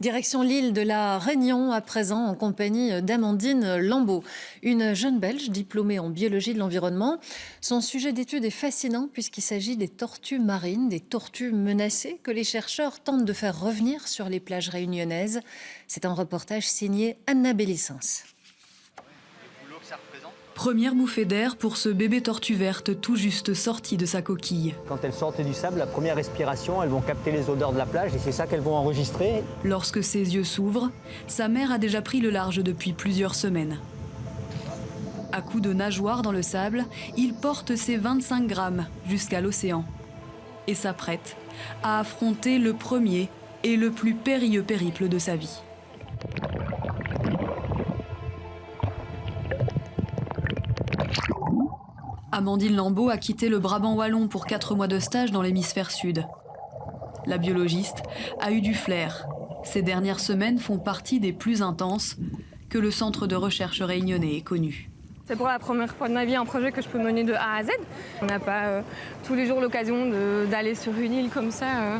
Direction l'île de la Réunion, à présent en compagnie d'Amandine Lambeau, une jeune Belge diplômée en biologie de l'environnement. Son sujet d'étude est fascinant puisqu'il s'agit des tortues marines, des tortues menacées que les chercheurs tentent de faire revenir sur les plages réunionnaises. C'est un reportage signé Anna Bélissens. Première bouffée d'air pour ce bébé tortue verte tout juste sorti de sa coquille. Quand elles sortent du sable, la première respiration, elles vont capter les odeurs de la plage et c'est ça qu'elles vont enregistrer. Lorsque ses yeux s'ouvrent, sa mère a déjà pris le large depuis plusieurs semaines. À coups de nageoires dans le sable, il porte ses 25 grammes jusqu'à l'océan et s'apprête à affronter le premier et le plus périlleux périple de sa vie. Amandine Lambeau a quitté le Brabant wallon pour 4 mois de stage dans l'hémisphère sud. La biologiste a eu du flair. Ces dernières semaines font partie des plus intenses que le centre de recherche réunionnais ait connu. C'est pour la première fois de ma vie un projet que je peux mener de A à Z. On n'a pas tous les jours l'occasion d'aller sur une île comme ça.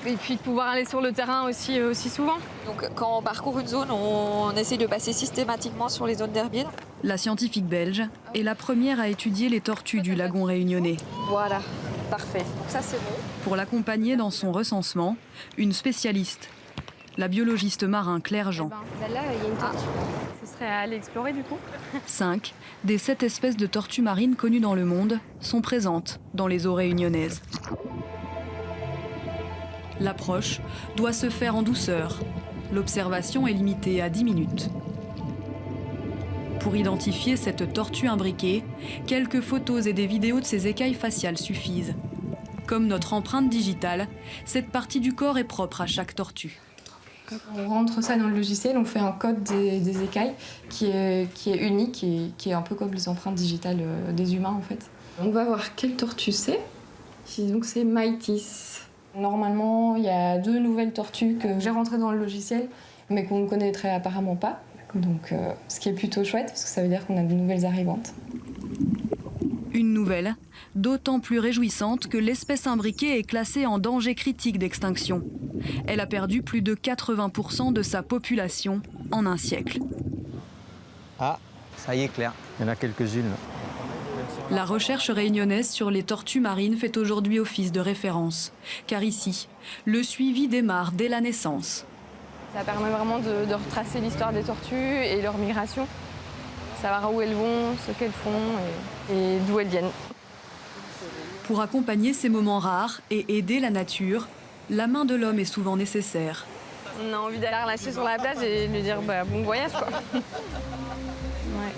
Et puis de pouvoir aller sur le terrain aussi souvent. Donc quand on parcourt une zone, on essaie de passer systématiquement sur les zones d'herbiers. La scientifique belge est la première à étudier les tortues du lagon réunionnais. Voilà, parfait. Donc ça c'est bon. Pour l'accompagner dans son recensement, une spécialiste, la biologiste marin Claire Jean. Là, il y a une tortue. Ce serait à aller explorer du coup. 5 des 7 espèces de tortues marines connues dans le monde sont présentes dans les eaux réunionnaises. L'approche doit se faire en douceur. L'observation est limitée à 10 minutes. Pour identifier cette tortue imbriquée, quelques photos et des vidéos de ses écailles faciales suffisent. Comme notre empreinte digitale, cette partie du corps est propre à chaque tortue. On rentre ça dans le logiciel, on fait un code des écailles qui est unique et qui est un peu comme les empreintes digitales des humains en fait. On va voir quelle tortue c'est. Ici donc c'est Maïtis. Normalement, il y a 2 nouvelles tortues que j'ai rentrées dans le logiciel, mais qu'on ne connaîtrait apparemment pas. Donc, ce qui est plutôt chouette, parce que ça veut dire qu'on a de nouvelles arrivantes. Une nouvelle, d'autant plus réjouissante que l'espèce imbriquée est classée en danger critique d'extinction. Elle a perdu plus de 80% de sa population en un siècle. Ah, ça y est Claire, il y en a quelques-unes. La recherche réunionnaise sur les tortues marines fait aujourd'hui office de référence. Car ici, le suivi démarre dès la naissance. Ça permet vraiment de retracer l'histoire des tortues et leur migration. Savoir où elles vont, ce qu'elles font et d'où elles viennent. Pour accompagner ces moments rares et aider la nature, la main de l'homme est souvent nécessaire. On a envie d'aller la relâcher sur la plage et lui dire bon voyage quoi. Ouais.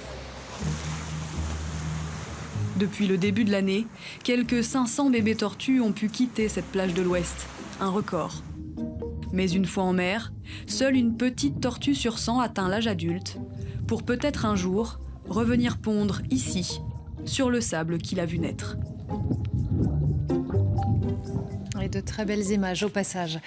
Depuis le début de l'année, quelques 500 bébés tortues ont pu quitter cette plage de l'Ouest, un record. Mais une fois en mer, seule une petite tortue sur 100 atteint l'âge adulte, pour peut-être un jour revenir pondre ici, sur le sable qu'il a vu naître. Et de très belles images au passage.